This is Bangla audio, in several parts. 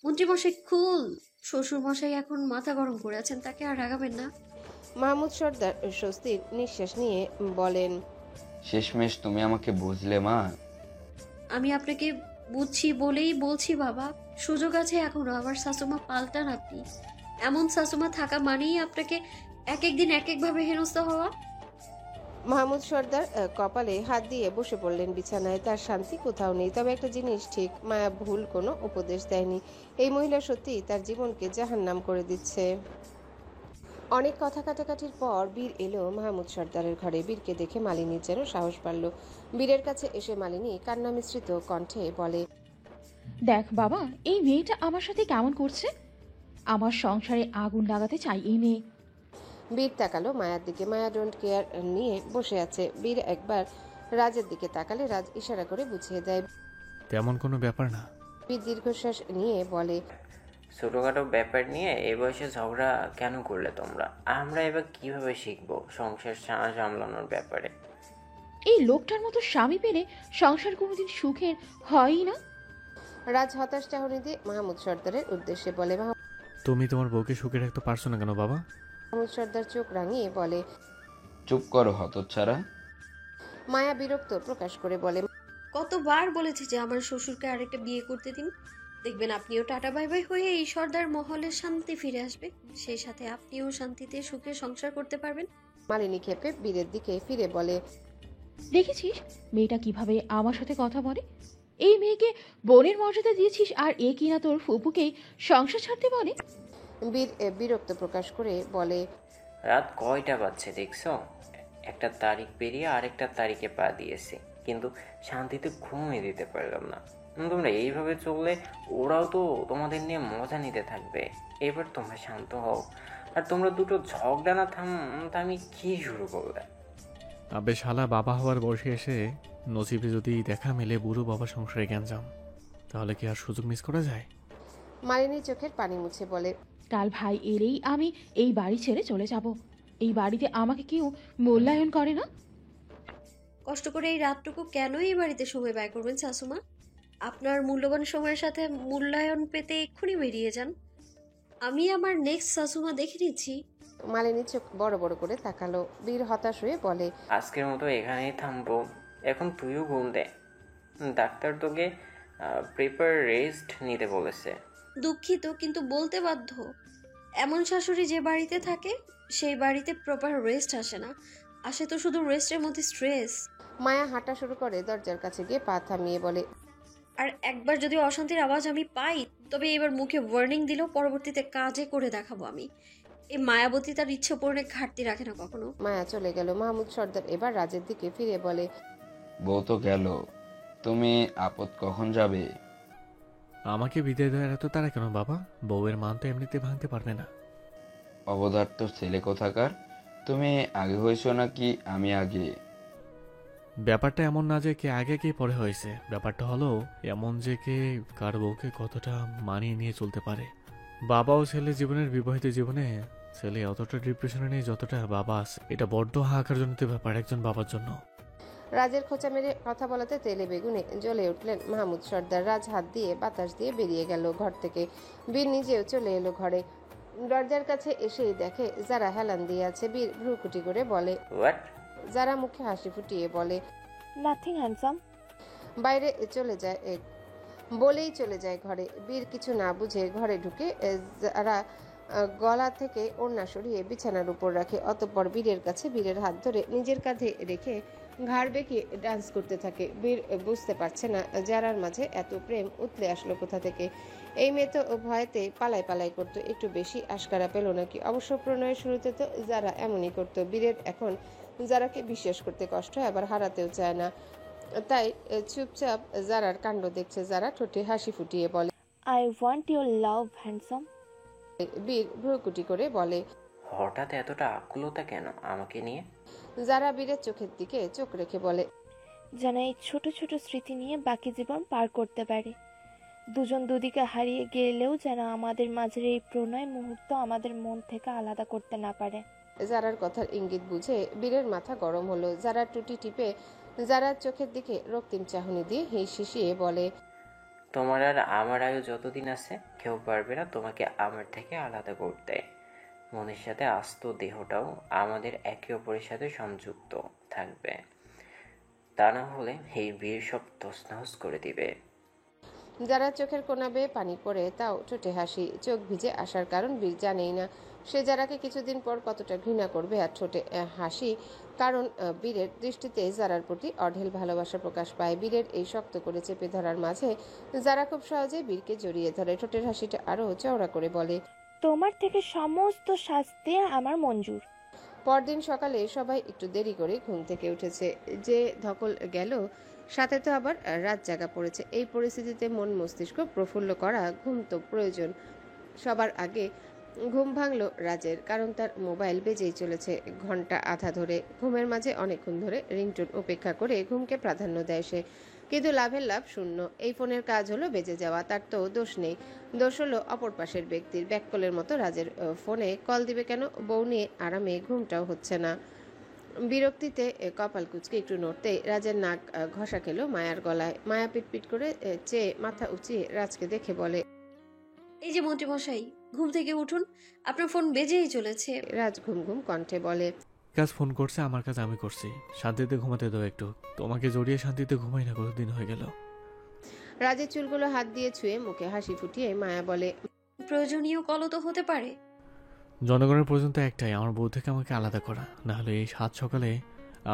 মন্ত্রীমশাই খুল, শ্বশুর মশাই এখন মাথা গরম করে আছেন, তাকে আর রাগাবেন না। মাহমুদ সর্দার স্বস্তির নিঃশ্বাস নিয়ে বলেন, শেষমেশ তুমি আমাকে বুঝলে মা। আমি আপনাকে বুঝছি বলেই বলছি বাবা, সুযোগ আছে এখনো, আমার শাশুমা পাল্টান আপনি। এমন শাশুমা থাকা মানেই আপনাকে এক একদিন এক একভাবে হেনস্থা হওয়া। মাহমুদ সর্দার কপালে হাত দিয়ে বসে পড়লেন বিছানায়। তার শান্তি কোথাও নেই। তবে একটা জিনিস ঠিক, মায়া ভুল কোনো উপদেশ দেয়নি। এই মহিলা সত্যিই তার জীবনকে জাহান্নাম করে দিচ্ছে। অনেক কথা কাটাকাটির পর বীর এলো মাহমুদ সর্দারের ঘরে। বীরকে দেখে মালিনীর যেন সাহস বাড়ল। বীরের কাছে এসে মালিনী কান্না মিশ্রিত কণ্ঠে বলে, দেখ বাবা, এই মেয়েটা আমার সাথে কেমন করছে। আমার সংসারে আগুন লাগাতে চাই এই মেয়ে। বীর তাকালো মায়ার দিকে। মায়া ডোন্ট কেয়ার নিয়ে বসে আছে। বীর একবার রাজের দিকে তাকালে রাজ ইশারা করে বুঝিয়ে দেয়। তেমন কোনো ব্যাপার না। বীর দীর্ঘশ্বাস নিয়ে বলে, ছোটখাটো ব্যাপার নিয়ে এই বয়সে ঝগড়া কেন করলে তোমরা? আমরা এবার কিভাবে শিখবো সংসার সামলানোর ব্যাপারে? এই লোকটার মতো স্বামী পেলে সংসার কোনোদিন সুখের হয়ই না। রাজ হতাশ চাহনি দিয়ে মাহমুদ সর্দারের উদ্দেশ্যে বলে। তুমি তোমার বউকে সুখে রাখতে পারছো না কেন বাবা? মাহমুদ সর্দার চোখ রাঙিয়ে বলে। চুপ করো হতচ্ছাড়া। মায়া বিরক্ত প্রকাশ করে বলে, কতবার বলেছি যে আমার শ্বশুরকে আরেকটা বিয়ে করতে দিন, দেখবেন আপনিও টাটা বাই বাই হয়ে এই সর্দার মহলে শান্তি ফিরে আসবে, সেই সাথে আপনিও শান্তিতে সুখে সংসার করতে পারবেন। মালিনী ক্ষেপে বীরের দিকে ফিরে বলে, দেখেছিস মেয়েটা কিভাবে আমার সাথে কথা বলে। এই মেয়েকে বোনের মর্যাদা দিয়েছিস, আর এ কিনা তোর ফুপুকেই সংসার ছাড়তে বলে। বীর বিরক্ত প্রকাশ করে বলে, রাত কয়টা বাজছে দেখছো? একটা তারিখ পেরিয়ে আরেকটা তারিখে পা দিয়েছি, কিন্তু শান্তিতে ঘুমিয়ে দিতে পারলাম না। তোমরা এইভাবে চললে ওরাও তো তোমাদের নিয়ে মজা নিতে থাকবে। এবার তোমরা শান্ত হও। আর তোমরা দুটো ঝগড়া না থামি কি শুরু করলে? আবে শালা, বাবা হওয়ার বয়সে এসে নসিবে যদি দেখা মেলে বুড়ো বাবা সংসারে গ্যাঞ্জাম, তাহলে কি আর সুযোগ মিস করা যায়? মালিনী চোখের পানি মুছে বলে, কাল ভাই এলেই আমি এই বাড়ি ছেড়ে চলে যাব। এই বাড়িতে আমাকে কেউ মূল্যায়ন করে না। কষ্ট করে এই রাতটুকু কেন এই বাড়িতে সময় ব্যয় করবেন শাশুমা? আপনার মূল্যবান সময়ের সাথে মূল্যায়ন পেতে এক্ষুনি বেরিয়ে যান। আমি আমার নেক্সট শাশুমা দেখে নিচ্ছি। মালিনী চোখ বড় বড় করে তাকালো। বীর হতাশ হয়ে বলে, আজকের মতো এখানেই থামবো। এখন তুইও ঘুম দে। ডাক্তার তোকে প্রিপার রেস্ট নিতে বলেছে। দুঃখিত, কিন্তু বলতে বাধ্য। এমন শাশুড়ি যে বাড়িতে থাকে সেই বাড়িতে প্রপার রেস্ট আসে না, আসে তো শুধু রেস্টের মধ্যে স্ট্রেস। মায়া হাঁটা শুরু করে দরজার কাছে গিয়ে পা থামিয়ে বলে, আর একবার যদি অশান্তির আওয়াজ আমি পাই, তবে এবার মুখে ওয়ার্নিং দিলেও পরবর্তীতে কাজে করে দেখাবো আমি। এই মায়াবতী তার ইচ্ছে পূরণে ঘাটতি রাখে না কখনো। মায়া চলে গেল। মাহমুদ সর্দার এবার রাজের দিকে ফিরে বলে, বউ তো গেল, তুমি আপদ কখন যাবে? আমাকে বিদায় দেওয়ার এত তারা কেন বাবা? বউয়ের মান তো এমনিতে ভাঙতে পারবে না। অবধার্ত ছেলে কোথাকার, তুমি আগে হয়েছো নাকি আমি আগে? ব্যাপারটা এমন না যে কে আগে কে পরে হয়েছে, ব্যাপারটা হলো এমন যে কে কার বউকে কতটা মানিয়ে নিয়ে চলতে পারে। বাবা ও ছেলে জীবনের বিবাহিত জীবনে ছেলে অতটা ডিপ্রেশনে নেই যতটা বাবা আছে। এটা বড্ড হাহাকার জনিত ব্যাপার একজন বাবার জন্য। রাজের খোঁচা মেরে কথা বলাতে তেলে বেগুনে জ্বলে উঠলেন মাহমুদ সর্দার। রাজ হাত দিয়ে বাতাস দিয়ে বেরিয়ে গেল ঘর থেকে। বীর নিজেও চলে এলো ঘরে। দরজার কাছে এসেই দেখে যারা হেলান দিয়ে আছে। বীর ভ্রুকুটি করে বলে, হোয়াট? যারা মুখে হাসি ফুটিয়ে বলে, নাথিং হ্যান্ডসাম। বাইরে চলে যায় বলেই চলে যায় ঘরে। বীর কিছু না বুঝে ঘরে ঢুকে যারা গলা থেকে ওড়না সরিয়ে বিছানার উপর রাখে। অতঃপর বীরের কাছে বীরের হাত ধরে নিজের কাঁধে রেখে ঘাড় বেঁকিয়ে ডান্স করতে থাকে। বীর বুঝতে পারছে না যারার মাঝে এত প্রেম উতলে আসলো কোথা থেকে। এই মেয়ে তো ভয়েতে পালাই পালাই করতো, একটু বেশি আশকারা পেল নাকি? অবশ্য প্রণয়ের শুরুতে তো যারা এমনই করতো। বীরের এখন যারাকে বিশ্বাস করতে কষ্ট হয়, আবার হারাতেও চায় না। তাই চুপচাপ যারার কাণ্ড দেখছে। যারা ঠোঁটে হাসি ফুটিয়ে বলে, I want your love handsome. বীর ভ্রুকুটি করে বলে, হঠাৎ এতটা আকুলতা কেন আমাকে নিয়ে? যারা বীরের চোখের দিকে চোখ রেখে বলে, যেন এই ছোট ছোট স্মৃতি নিয়ে বাকি জীবন পার করতে পারে। দুজন দুদিকে হারিয়ে গেলেও যেন আমাদের মাঝের এই প্রণয় মুহূর্ত আমাদের মন থেকে আলাদা করতে না পারে। যারার কথার ইঙ্গিত বুঝে বীরের মাথা গরম হলো। যারা টুটি টিপে যারা চোখের দিকে রক্তিম চাহনি দিয়ে হিসিয়ে বলে, তোমার আর আমার আয়ু যতদিন আছে কেউ পারবে না তোমাকে আমার থেকে আলাদা করতে। মনের সাথে আস্ত দেহটাও আমাদের একে অপরের সাথে সংযুক্ত থাকবে, তা না হলে এই বিয়ে সব তছনছ করে দিবে। যারা চোখের কোনা বেয়ে পানি পড়ে, তাও ঠোঁটে হাসি। চোখ ভিজে আসার কারণ বীর জানেই না সে যারাকে কিছুদিন পর কতটা ঘৃণা করবে। আর ঠোঁটে হাসি কারণ বীরের দৃষ্টিতে যারার প্রতি অঢেল ভালোবাসা প্রকাশ পায়। বীরের এই শক্ত করে চেপে ধরার মাঝে যারা খুব সহজে বীরকে জড়িয়ে ধরে। ঠোঁটের হাসিটা আরো চওড়া করে বলে, তোমার থেকে সমস্ত শাস্তি আমার মঞ্জুর। পরদিন সকালে সবাই একটু দেরি করে ঘুম থেকে উঠেছে। যে ধকল গেল, সাথে তো আবার রাত জাগা পড়েছে। এই পরিস্থিতিতে মন মস্তিষ্ক প্রফুল্ল করা ঘুম তো প্রয়োজন। সবার আগে ঘুম ভাঙলো রাজের, কারণ তার মোবাইল বেজেই চলেছে ঘন্টা আধা ধরে। ঘুমের মাঝে অনেকক্ষণ ধরে রিংটোন উপেক্ষা করে ঘুমকে প্রাধান্য দেয় সে, কিন্তু লাভের লাভ শূন্য। এই ফোনের কাজ হলো বেজে যাওয়া, তার তো দোষ নেই। দোষ হলো অপর পাশের ব্যক্তির। ব্যাককলের মতো রাজের ফোনে কল দিবে কেন? বউ নিয়ে আরামে ঘুমটাও হচ্ছে না। বিরক্তিতে কপাল কুচকে একটু নড়তেই রাজের নাক ঘষা খেলো মায়ার গলায়। মায়া পিটপিট করে চেয়ে মাথা উঁচিয়ে রাজকে দেখে বলে, এই যে মন্ত্রীমশাই, ঘুম থেকে উঠুন, আপনার ফোন বেজেই চলেছে। রাজ ঘুম ঘুম কণ্ঠে বলে, কাজ ফোন করছে, আমার কাজ আমি করছি, শান্তিতে ঘুমাতে দাও একটু। তোমাকে জড়িয়ে শান্তিতে ঘুমাই না কতদিন হয়ে গেল। রাজের চুলগুলো হাত দিয়ে ছুঁয়ে মুখে হাসি ফুটিয়ে মায়া বলে, প্রয়োজনীয় কলও তো হতে পারে। জনগণের পর্যন্ত একটাই, আমার বউ থেকে আমাকে আলাদা করা, না হলে এই সাত সকালে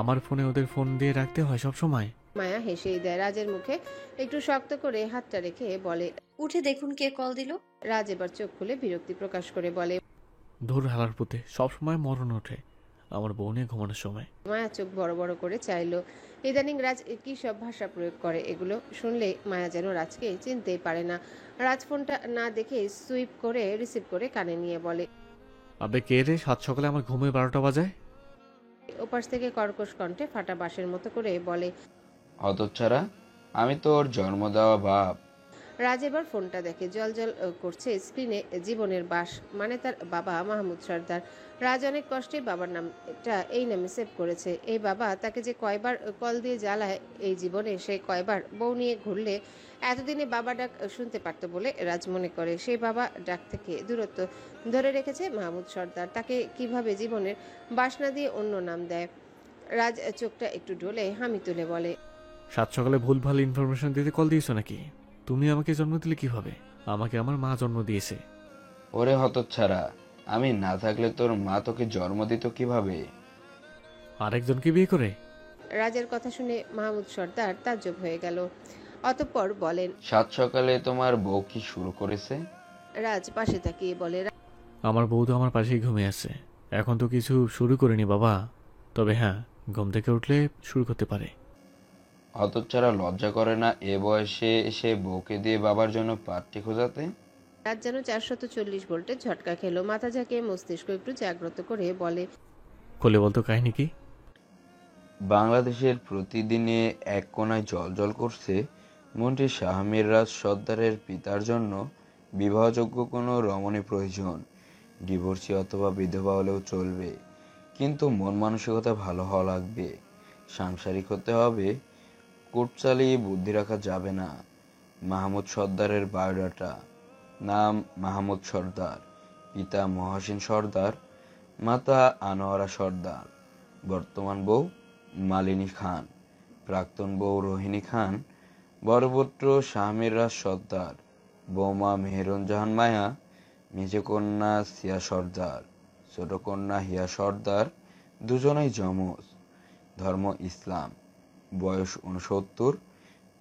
আমার ফোনে ওদের ফোন দিয়ে রাখতে হয় সব সময়। মায়া হেসেই দেয়। রাজের মুখে একটু শক্ত করে হাতটা রেখে বলে, উঠে দেখুন কে কল দিল। রাজ এবার চোখ খুলে বিরক্তি প্রকাশ করে বলে, ধর হালার পুঁতে সবসময় মরণ ওঠে আমার বউ নিয়ে ঘুমানোর সময়। মায়া চোখ বড় বড় করে চাইলো। ইদানিং রাজ কি সব ভাষা প্রয়োগ করে, এগুলো শুনলে মায়া যেন রাজকে চিনতেই পারে না। রাজ ফোনটা না দেখে সুইপ করে রিসিভ করে কানে নিয়ে বলে, আবে কে রে, সাত সকালে আমার ঘুমে 12টা বাজায়। ওপাশ থেকে কর্কশ কণ্ঠে ফাটা বাঁশের মতো করে বলে, হতচ্ছাড়া, আমি তোর জন্ম দেওয়া বাপ। রাজ এবার ফোনটা দেখে জল জল করছে স্ক্রিনে জীবনের বাস, মানে তার বাবা মাহমুদ সর্দার। রাজ অনেক কষ্টে বাবার নামটা এই নামে সেভ করেছে। এই বাবা তাকে যে কয়বার কল দিয়ে জ্বালায় এই জীবনে, সে কয়বার বউ নিয়ে ঘুরলে এতদিনে বাবা ডাক শুনতে পারত বলে রাজ মনে করে। সেই বাবা ডাক থেকে দূরত্ব ধরে রেখেছে মাহমুদ সর্দার। তাকে কিভাবে জীবনের বাসনা দিয়ে অন্য নাম দেয়। রাজ চোখটা একটু ঢোলে হামি তুলে বলে, সাত সকালে ভুলভাল ইনফরমেশন দিতে কল দিয়েছো নাকি? তুমি আমাকে জন্ম দিলে কিভাবে? আমাকে আমার মা জন্ম দিয়েছে। ওরে হতচ্ছাড়া, আমি না থাকলে তোর মা তোকে জন্ম দিত কিভাবে? আরেকজনকে বিয়ে করে? রাজের কথা শুনে মাহমুদ সর্দার তাজ্জব হয়ে গেল। অতঃপর বলেন, সাত সকালে তোমার বউ কি শুরু করেছে? রাজ পাশে তাকিয়ে বলে, আমার বউ তো আমার পাশেই ঘুমিয়ে আছে, এখন তো কিছু শুরু করিনি বাবা, তবে হ্যাঁ ঘুম থেকে উঠলে শুরু করতে পারে। হতচ্ছাড়া, লজ্জা করে না এ বয়সে এসে বউকে দিয়ে বাবার জন্য পাত্রী খোঁজাতে? রাজ যেন 440 ভোল্টের ঝটকা খেলো। মাথা ঝাঁকিয়ে মস্তিষ্ক একটু জাগ্রত করে বলে, খুলে বলতো কাহিনী কি? বাংলাদেশের প্রতিদিনে এক কোনায় জ্বলজ্বল করছে মন্ত্রী শাহ মিরাজ সর্দারের পিতার জন্য বিবাহযোগ্য কোনো রমণী প্রয়োজন। ডিভোর্সি অথবা বিধবা হলেও চলবে, কিন্তু মন মানসিকতা ভালো হওয়া লাগবে, সাংসারিক হতে হবে, কোট চালিয়ে বুদ্ধি রাখা যাবে না। মাহমুদ সর্দারের বায়োডাটা: নাম মাহমুদ সর্দার, পিতা মহাসিন সর্দার, মাতা আনোয়ারা সর্দার, বর্তমান বউ মালিনী খান, প্রাক্তন বউ রোহিণী খান, বড় পুত্র শাহ মিরাজ সর্দার, বৌমা মেহেরুনজাহান মায়া, মেজে কন্যা সিয়া সর্দার, ছোট কন্যা হিয়া সর্দার, দুজনেই যমজ, ধর্ম ইসলাম, বয়স 69,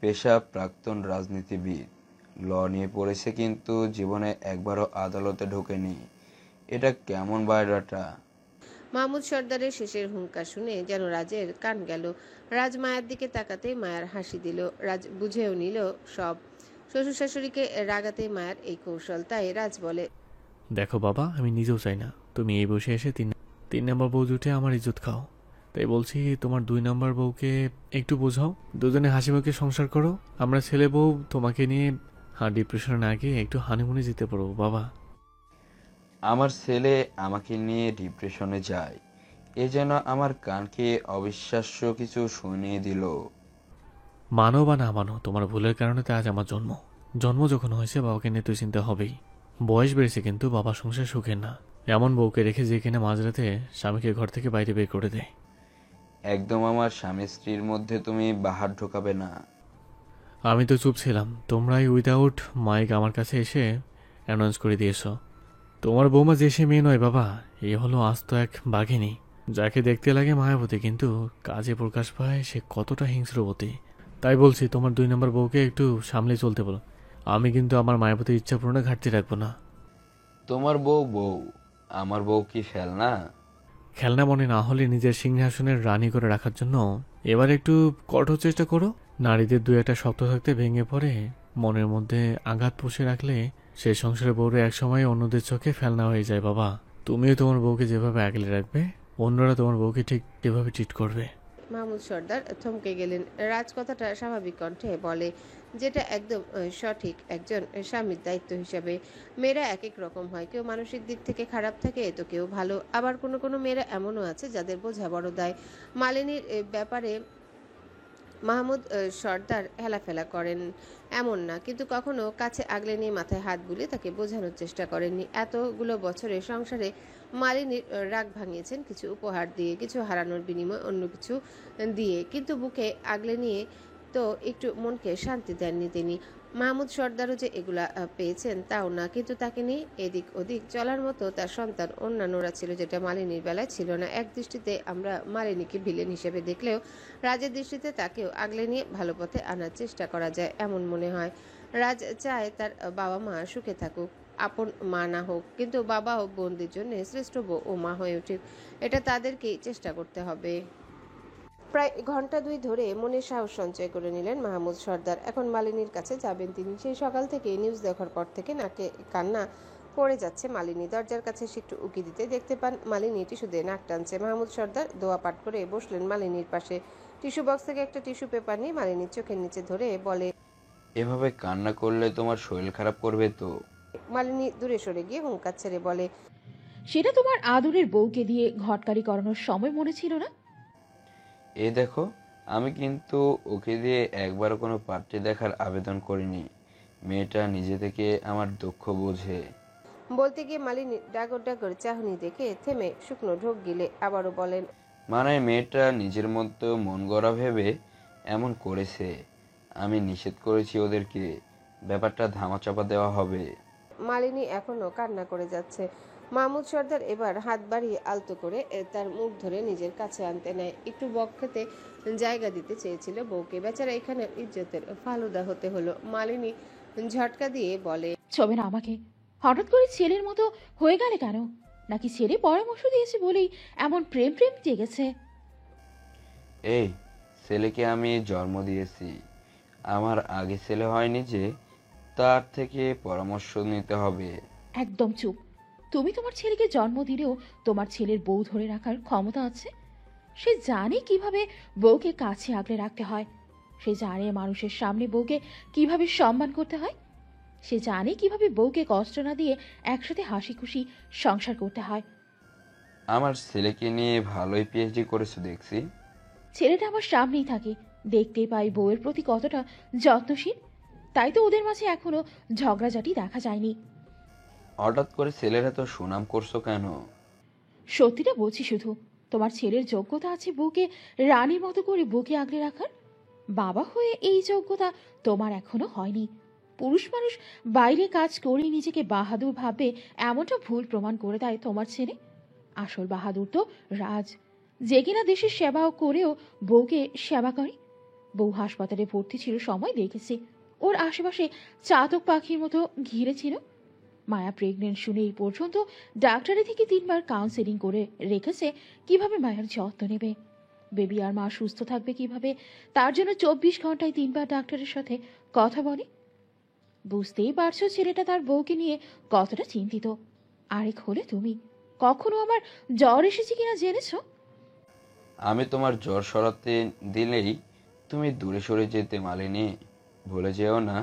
পেশা প্রাক্তন রাজনীতিবিদ, ল নিয়ে পড়েছে কিন্তু জীবনে একবারও আদালতে ঢোকেনি। এটা কেমন বায়োডাটা? মাহমুদ সর্দারের শেষের হুঙ্কার শুনে যেন রাজের কান গেল। রাজ মায়ের দিকে তাকাতেই মায়ের হাসি দিল। রাজ বুঝেও নিল সব। শ্বশুর শাশুড়িকে রাগাতে মায়ের এই কৌশল। তাই রাজ বলে, দেখো বাবা, আমি নিজেও চাই না তুমি এই বসে এসে তিন নম্বর বউ জুটে আমার ইজ্জত খাও। তাই বলছি তোমার 2 নম্বর বউকে একটু বোঝাও, দুজনে হাসি মুখে সংসার করো। আমরা ছেলে বউ তোমাকে নিয়ে ডিপ্রেশনে না গিয়ে একটু হানিমুনে যেতে পারবো বাবা। আমার ছেলে আমাকে নিয়ে ডিপ্রেশনে যায়, এ যেন আমার কানকে অবিশ্বাস্য কিছু শুনিয়ে দিল। মানো বা না মানো, তোমার ভুলের কারণে তো আজ আমার জন্ম। জন্ম যখন হয়েছে বাবাকে নিয়ে তো চিন্তা হবেই। বয়স বেড়েছে কিন্তু বাবা সংসার সুখের না। এমন বউকে রেখে যে কিনা মাঝরাতে স্বামীকে ঘর থেকে বাইরে বের করে দেয়। একদম আমার স্বামী স্ত্রীর মধ্যে তুমি বাহার ঢোকাবে না। আমি তো চুপ ছিলাম, তোমরাই উইদাউট মাইক আমার কাছে এসে অ্যানাউন্স করে দিয়েছো তোমার বৌমা যে সে মেয়ে নয় বাবা, এ হলো আস্ত এক বাঘিনী, যাকে দেখতে লাগে মায়াবতী কিন্তু কাজে প্রকাশ পায় সে কতটা হিংস্রবতী। তাই বলছি তোমার 2 নম্বর বউকে একটু সামলে চলতে বলো। আমি কিন্তু আমার মায়াবতীর ইচ্ছা পূরণে ঘাটতি রাখবো না। তোমার বউ বউ, আমার বউ কি খেলনা? খেলনা মনে না হলে নিজের সিংহাসনের রানী করে রাখার জন্য এবার একটু কঠোর চেষ্টা করো। নারীদের 2-1টা শব্দ থাকতে ভেঙে পড়ে মনের মধ্যে আঘাত পুষে রাখলে সেই সংসারে বউরে একসময় অন্যদের চোখে ফেলনা হয়ে যায় বাবা। তুমিও তোমার বউকে যেভাবে আগলে রাখবে, অন্যরা তোমার বউকে ঠিক এভাবে ট্রিট করবে। মাহমুদ সর্দার থমকে গেলেন। রাজ কথাটা স্বাভাবিক কণ্ঠে বলে, যেটা একদম সঠিক একজন স্বামীর দায়িত্ব হিসাবে। মেয়েরা এক এক রকম হয়, কেউ মানসিক দিক থেকে খারাপ থাকে তো কেউ ভালো, আবার কোনো কোনো মেয়েরা এমনও আছে যাদের বোঝা বড় দায়। মালিনীর ব্যাপারে মাহমুদ সর্দার হেলাফেলা করেন এমন না, কিন্তু কখনো কাছে আগলে নিয়ে মাথায় হাত বুলিয়ে তাকে বোঝানোর চেষ্টা করেননি। এতগুলো বছরের সংসারে মালিনীর রাগ ভাঙিয়েছেন কিছু উপহার দিয়ে, কিছু হারানোর বিনিময়ে অন্য কিছু দিয়ে, কিন্তু বুকে আগলে নিয়ে তো একটু মনকে শান্তি দেননি তিনি। মাহমুদ সর্দারও যে এগুলা পেয়েছেন তাও না, কিন্তু তাকে নিয়ে এদিক ওদিক চলার মতো তার সন্তান অন্যান্যরা ছিল, যেটা মালিনীর বেলায় ছিল না। এক দৃষ্টিতে আমরা মালিনীকে ভিলেন হিসেবে দেখলেও রাজের দৃষ্টিতে তাকেও আগলে নিয়ে ভালো পথে আনার চেষ্টা করা যায় এমন মনে হয়। রাজ চায় তার বাবা মা সুখে থাকুক, আপন মা না হোক, কিন্তু বাবা ও বোনদের জন্য শ্রেষ্ঠ বউ ও মা হয়ে উঠুক, এটা তাদেরকেই চেষ্টা করতে হবে। প্রায় ঘন্টা 2 ধরে মনে সাহস সঞ্চয় করে নিলেন মাহমুদ সর্দার। এখন মালিনীর কাছে যাবেন তিনি। সেই সকাল থেকে নিউজ দেখার পর থেকে নাকে কান্না পড়ে যাচ্ছে মালিনী। দরজার কাছে সে একটু উকি দিতে দেখতে পান মালিনী টিস্যু দিয়ে নাক টানছে। মাহমুদ সর্দার দোয়া পাঠ করে বসলেন মালিনীর পাশে। টিস্যু বক্স থেকে একটা টিস্যু পেপার নিয়ে মালিনীর চোখের নিচে ধরে বলে, এভাবে কান্না করলে তোমার শরীর খারাপ করবে তো। মালিনী দূরে সরে গিয়ে হুঙ্কার ছেড়ে বলে, সেটা তোমার আদরের বউকে দিয়ে ঘটকারি করানোর সময় মনে ছিল না? এই দেখো, আমি কিন্তু ওকে দিয়ে একবারও কোনো পার্টি দেখার আবেদন করিনি। মেয়েটা নিজে থেকে আমার দুঃখ বোঝে। বলতে গিয়ে মালিনী ডাগর ডাগর চাহনি দেখে থেমে শুকনো ঢোক গিলে আবারও বলেন, মানে মেয়েটা নিজের মধ্যে মন গড়া ভেবে এমন করেছে। আমি নিষেধ করেছি ওদেরকে, ব্যাপারটা ধামাচাপা দেওয়া হবে। মালিনী এখনো কান্না করে যাচ্ছে। মাহমুদ সর্দার এবার হাত বাড়িয়ে আলতো করে তার মুখ ধরে নিজের কাছে আনতে নেয়। একটু বক্ষেতে জায়গা দিতে চেয়েছিল বউকে, বেচারা এখানে ইজ্জতের ফালুদা হতে হলো। মালিনী ঝটকা দিয়ে বলে, ছবে না আমাকে, হঠাৎ করে ছেলের মতো হয়ে গেলে কেন? নাকি ছেলে পরামর্শ দিয়েছে বলেই এমন প্রেম প্রেম জেগেছে? এই ছেলেকে আমি জন্ম দিয়েছি, আমার আগে ছেলে হয়নি যে তার থেকে পরামর্শ নিতে হবে। একদম চুপ। তুমি তোমার ছেলেকে জন্ম দিলেও তোমার ছেলের বউ ধরে রাখার ক্ষমতা আছে। সে জানে কিভাবে বউকে কাছে আগলে রাখতে হয়। সে জানে মানুষের সামনে বউকে কিভাবে সম্মান করতে হয়। সে জানে কিভাবে বউকে কষ্ট না দিয়ে একসাথে হাসি খুশি সংসার করতে হয়। আমার ছেলেকে নিয়ে ভালোই পিএইচডি করেছো দেখছি। ছেলেটা আমার সামনেই থাকে, দেখতেই পাই বউয়ের প্রতি কতটা যত্নশীল। তাই তো ওদের মাঝে এখনো ঝগড়াঝাটি দেখা যায়নি। হঠাৎ করে ছেলেরা তো সুনাম করছো কেন? সত্যিটা বলছি, শুধু তোমার ছেলের যোগ্যতা আছে বউকে রানীর মতো করে বুকে আগলে রাখার। বাবা হয়ে এই যোগ্যতা তোমার এখনো হয়নি। পুরুষ মানুষ বাইরে কাজ করে নিজেকে বাহাদুর ভাববে, এমনটা ভুল প্রমাণ করে দেয় তোমার ছেলে। আসল বাহাদুর তো রাজ, যে কিনা দেশের সেবাও করেও বউকে সেবা করে। বউ হাসপাতালে ভর্তি ছিল সময় দেখেছি, ওর আশেপাশে চাতক পাখির মতো ঘিরে ছিল। মায়া প্রেগনেন্ট শুনে এই পর্যন্ত ডাক্তারের থেকে 3বার কাউন্সেলিং করে রেখেছে কিভাবে মায়ের যত্ন নেবে, বেবি আর মা সুস্থ থাকবে কিভাবে, তার জন্য 24 ঘন্টায় 3বার ডাক্তারের সাথে কথা বলে। বুঝতেই পারছো ছেলেটা তার বউকে নিয়ে কতটা চিন্তিত। আরেক হলে তুমি, কখনো আমার জ্বর এসেছে কিনা জেনেছো? আমি তোমার জ্বর সরাতে দিলেই তুমি দূরে সরে যেতে মালিনী। ভুলে যেও না,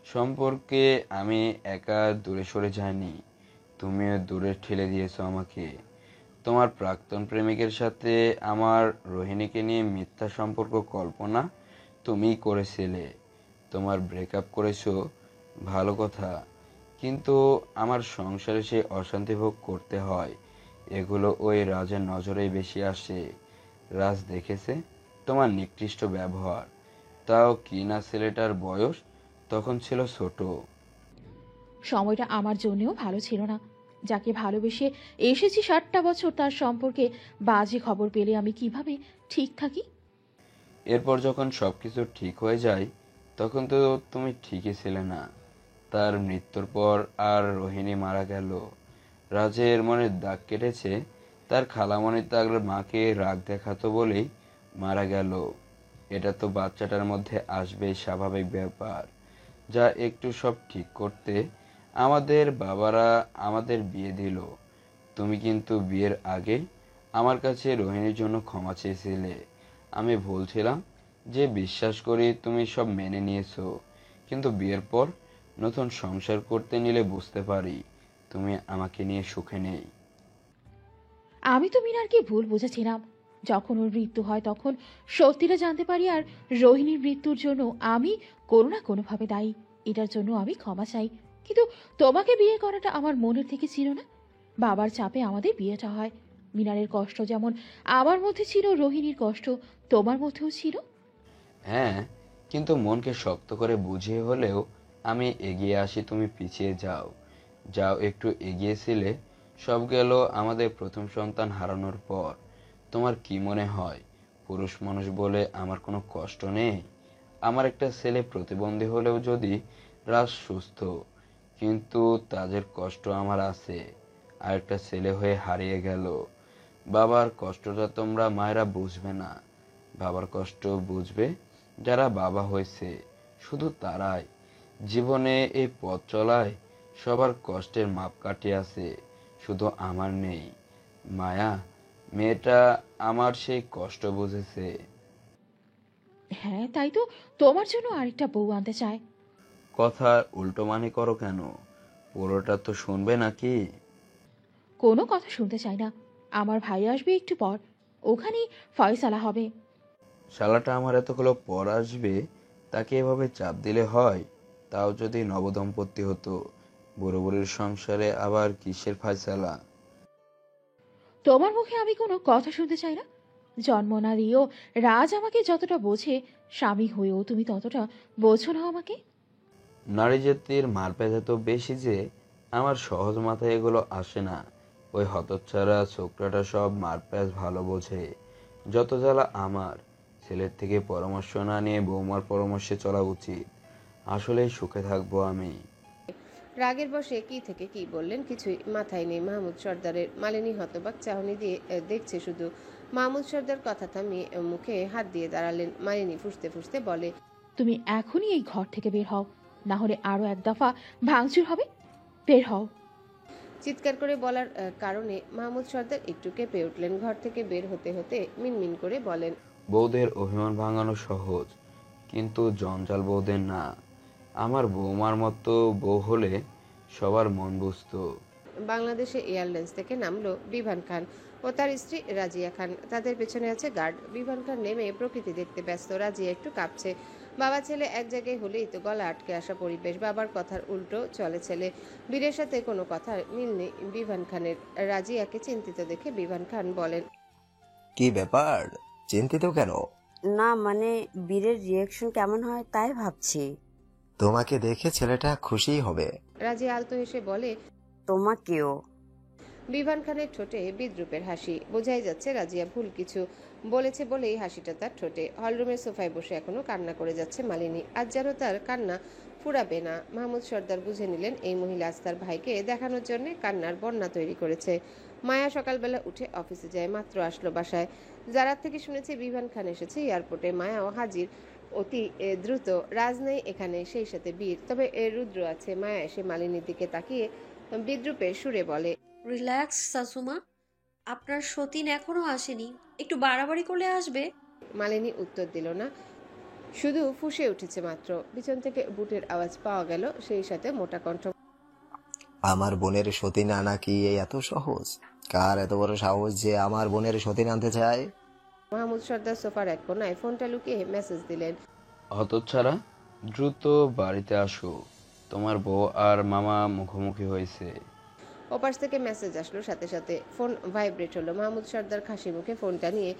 সম্পর্কে আমি একা দূরে সরে যাইনি, তুমিও দূরে ঠেলে দিয়েছো আমাকে। তোমার প্রাক্তন প্রেমিকের সাথে আমার রোহিণীকে নিয়ে মিথ্যা সম্পর্ক কল্পনা তুমিই করেছিলে। তোমার ব্রেকআপ করেছো, ভালো কথা, কিন্তু আমার সংসারে সেই অশান্তি ভোগ করতে হয়। এগুলো ওই রাজের নজরেই বেশি আসে। রাজ দেখেছে তোমার নিকৃষ্ট ব্যবহার। তাও কি না, ছেলেটার বয়স তখন ছিল ছোট। সময়টা আমার জন্যেও ভালো ছিল না। যাকে ভালোবেসে এসেছি 7টা বছর, তার সম্পর্কে বাজে খবর পেলে আমি কিভাবে ঠিক থাকি? এরপর যখন সবকিছু ঠিক হয়ে যায় তখন তো তুমি ঠিকই ছিলে না। তার মৃত্যুর পর আর রোহিণী মারা গেল। রাজের মনে দাগ কেটেছে, তার খালামণি তার মাকে রাগ দেখাতো বলেই মারা গেল। এটা তো বাচ্চাটার মধ্যে আসবেই, স্বাভাবিক ব্যাপার। যা একটু সব ঠিক করতে আমাদের বাবারা আমাদের বিয়ে দিল। তুমি কিন্তু বিয়ের আগে আমার কাছে রোহিণীর জন্য ক্ষমা চেয়েছিলে। আমি বলছিলাম যে বিশ্বাস করি তুমি সব মেনে নিয়েছো, কিন্তু বিয়ের পর নতুন সংসার করতে নিলে বুঝতে পারি তুমি আমাকে নিয়ে সুখে নেই। আমি তো মিনারকে ভুল বুঝেছিলাম। যখন ওর মৃত্যু হয় তখন সত্যিটা জানতে পারি, আর রোহিণীর মৃত্যুর জন্য আমি কোনো না কোনোভাবে দায়ী। এটার জন্য আমি ক্ষমা চাই। কিন্তু তোমাকে বিয়ে করাটা আমার মনের থেকে ছিল না। বাবার চাপে আমাদের বিয়েটা হয়। মিনারের কষ্ট যেমন আমার মধ্যে ছিল, রোহিণীর কষ্ট তোমার মধ্যেও ছিল। হ্যাঁ, কিন্তু মনকে শক্ত করে বুঝিয়ে হলেও আমি এগিয়ে আসি, তুমি পিছিয়ে যাও। যাও একটু এগিয়েছিলে। সব গেল আমাদের প্রথম সন্তান হারানোর পর। তোমার কি মনে হয় পুরুষ মানুষ বলে আমার কোনো কষ্ট নেই? আমার একটা ছেলে প্রতিবন্ধী হলেও যদি রাজ সুস্থ, কিন্তু তাদের কষ্ট আমার আছে। আর একটা ছেলে হয়ে হারিয়ে গেল। বাবার কষ্টটা তোমরা মায়েরা বুঝবে না। বাবার কষ্ট বুঝবে যারা বাবা হয়েছে, শুধু তারাই। জীবনে এই পথ চলায় সবার কষ্টের মাপকাঠি আছে, শুধু আমার নেই। মায়া, মেয়েটা আমার সেই কষ্ট বুঝেছে। হ্যাঁ, তাই তো তোমার জন্য আরেকটা বউ আনতে চায়। কথার উল্টো মানে করো কেন? পুরোটা তো শুনবে নাকি? কোনো কথা শুনতে চাই না। আমার ভাই আসবে একটু পর, ওখানেই ফয়সালা হবে। শালাটা আমার এতগুলো পর আসবে, তাকে এভাবে চাপ দিলে হয়? তাও যদি নবদম্পতি হতো, বুড়ো বুড়ির সংসারে আবার কিসের ফায়সালা? তোমার মুখে আমি কোনো কথা শুনতে চাই না। জন্ম না দিয়েও রাজ আমাকে যতটা বোঝে, স্বামী হয়েও তুমি ততটা বোঝো না আমাকে। নারী জাতির মারপ্যাচ এত বেশি যে আমার সহজ মাথায় এগুলো আসে না। ওই হতচ্ছাড়া ছোকরাটা সব মারপ্যাচ ভালো বোঝে। যত জ্বালা আমার। ছেলের থেকে পরামর্শ না নিয়ে বৌমার পরামর্শে চলা উচিত। আসলেই সুখে থাকবো আমি। রাগের বশে কি থেকে কি বললেন কিছুই মাথায় নেই মাহমুদ সর্দারের। মালিনী হতবাক চাহনি দিয়ে দেখছে শুধু। মাহমুদ সর্দার কথা থামিয়ে মুখে হাত দিয়ে দাঁড়ালেন। মালিনী ফুঁসতে ফুঁসতে বলে, তুমি এখনই এই ঘর থেকে বের হও, না হলে আরো এক দফা ভাঙচুর হবে। বের হও। চিৎকার করে বলার কারণে মাহমুদ সর্দার একটু কেঁপে উঠলেন। ঘর থেকে বের হতে হতে মিনমিন করে বলেন, বউদের অভিমান ভাঙানো সহজ, কিন্তু জঞ্জাল বউদের না। আমার বৌমার মতো বউ হলে সবার মন বুঝতো। বাংলাদেশে এয়ারলাইন্স থেকে নামলো বিভান খান ও তার স্ত্রী রাজিয়া খান। তাদের পেছনে আছে গার্ড। বিভান খান নেমে প্রকৃতি দেখতে ব্যস্ত। রাজিয়া একটু কাঁপছে। বাবা ছেলে এক জায়গায় হলেই তো গলা আটকে আসা পরিবেশ। বাবার কথার উল্টো চলে ছেলে। বীরের সাথে কোনো কথার মিল নেই বিভান খানের। রাজিয়াকে চিন্তিত দেখে বিভান খান বলেন, কি ব্যাপার, চিন্তিত কেন? না মানে বীরের রিয়াকশন কেমন হয় তাই ভাবছি। তোমাকে দেখে ছেলেটা খুশিই হবে। রাজিয়া আলতো হেসে বলে, তোমাকেও। বিভান খানের ঠোঁটে বিদ্রুপের হাসি। বোঝাই যাচ্ছে রাজিয়া ভুল কিছু বলেছে বলেই হাসিটা তার ঠোঁটে। হলরুমের সোফায় বসে এখনো কান্না করে যাচ্ছে মালিনী। আজ যেন তার কান্না ফুরাবে না। মাহমুদ সর্দার বুঝে নিলেন এই মহিলা আজ তার ভাইকে দেখানোর জন্য কান্নার বন্যা তৈরি করেছে। মায়া সকালবেলা উঠে অফিসে যায়, মাত্র আসলো বাসায়। যারার থেকে শুনেছে বিভান খান এসেছে এয়ারপোর্টে। মায়াও হাজির অতি দ্রুত। রাজ নেই এখানে, সেই সাথে বীর। তবে রুদ্র আছে। মায়া এসে মালিনীর দিকে তাকিয়ে বিদ্রুপের সুরে বলে, রিল্যাক্স শাশুমা, আপনার সতীন এখনো আসেনি, একটু বাড়াবাড়ি করলে আসবে। মালিনী উত্তর দিল না, শুধু ফুঁসে উঠেছে মাত্র। পিছন থেকে বুটের আওয়াজ পাওয়া গেল, সেই সাথে মোটা কণ্ঠ, আমার বোনের সতী না নাকি এই এত সহজ? কার এত বড় সাহস যে আমার বোনের সতীন আনতে চায়? মাহমুদ সর্দার সোফার এক কোনায় ফোনটা লুকিয়ে মেসেজ দিলেন। হতচ্ছাড়া, দ্রুত বাড়িতে আসো, তোমার বউ আর মামা মুখোমুখি হয়েছে। ওপাশ থেকে মেসেজ আসলো, সাথে সাথে ফোন ভাইব্রেট হলো। মাহমুদ সর্দার খাসি মুখে ফোনটা নিয়ে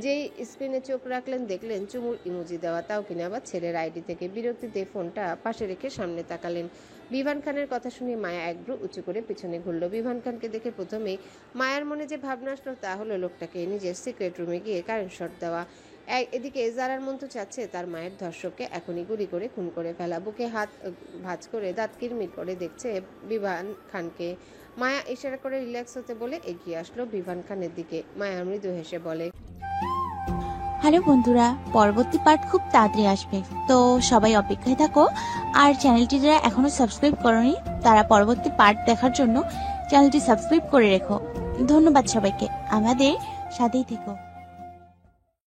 যেই স্ক্রিনে চোখ রাখলেন, দেখলেন চুমুর ইমোজি দেওয়া, তাও কিনা আবার ছেলের আইডি থেকে। বিরক্তিতে ফোনটা পাশে রেখে সামনে তাকালেন। বিভান খানের কথা শুনে মায়া একব্রু উঁচু করে পিছনে ঘুরল। বিভান খানকে দেখে প্রথমেই মায়ার মনে যে ভাবনা আসলো তা হলো লোকটাকে নিজের সিক্রেট রুমে গিয়ে কারেন্ট শট দেওয়া। এদিকে জারার মন তো চাচ্ছে তার মায়ের ধর্ষককে এখনই গুলি করে খুন করে ফেলা। বুকে হাত ভাঁজ করে দাঁত কিরমির করে দেখছে বিভান খানকে। মায়া ইশারা করে রিল্যাক্স হতে বলে এগিয়ে আসলো বিভান খানের দিকে। মায়া মৃদু হেসে বলে, হ্যালো বন্ধুরা, পরবর্তী পার্ট খুব তাড়াতাড়ি আসবে, তো সবাই অপেক্ষায় থাকো। আর চ্যানেলটি যারা এখনো সাবস্ক্রাইব করনি তারা পরবর্তী পার্ট দেখার জন্য চ্যানেলটি সাবস্ক্রাইব করে রেখো। ধন্যবাদ সবাইকে, আমাদের সাথেই থেকো।